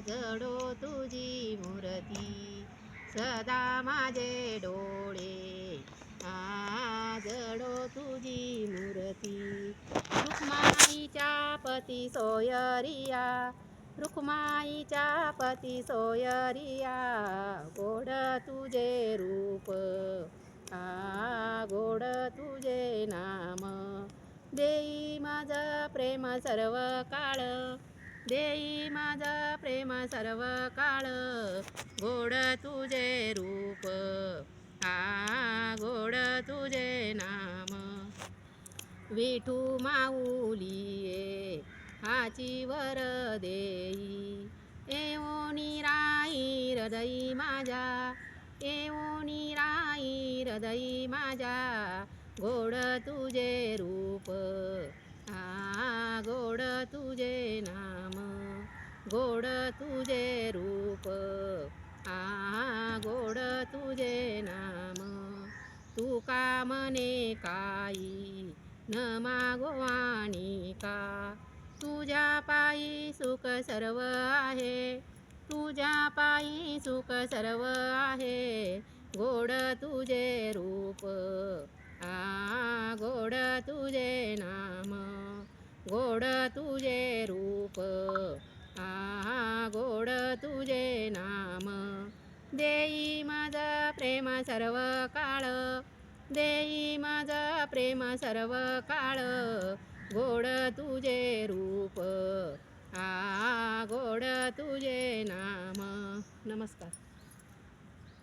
जडो तुझी मूर्ती सदा माझे डोळे जडो तुझी मूर्ती रुक्माईच्या पती सोयरिया रुक्माईच्या पती सोयरिया गोड तुझे रूप गोड तुझे नाम देई माझं प्रेम सर्व काळ देई माझं प्रेम सर्व काळ गोड तुझे रूप गोड तुझे नाम विठू माऊली हाची वर देई एवोनी राई हृदयी माझ्या एवोनी राई हृदयी माझ्या गोड तुझे रूप गोड तुझे नाम गोड तुझे रूप गोड तुझे नाम तू का मने काही न मागो आणि का तुझ्या पायी सुख सर्व आहे तुझ्या पायी सुख सर्व आहे गोड तुझे रूप गोड तुझे नाम गोड तुझे रूप गोड तुझे नाम देई माझं प्रेम सर्व काळ देई माझं प्रेम सर्व काळ गोड तुझे रूप गोड तुझे नाम. नमस्कार.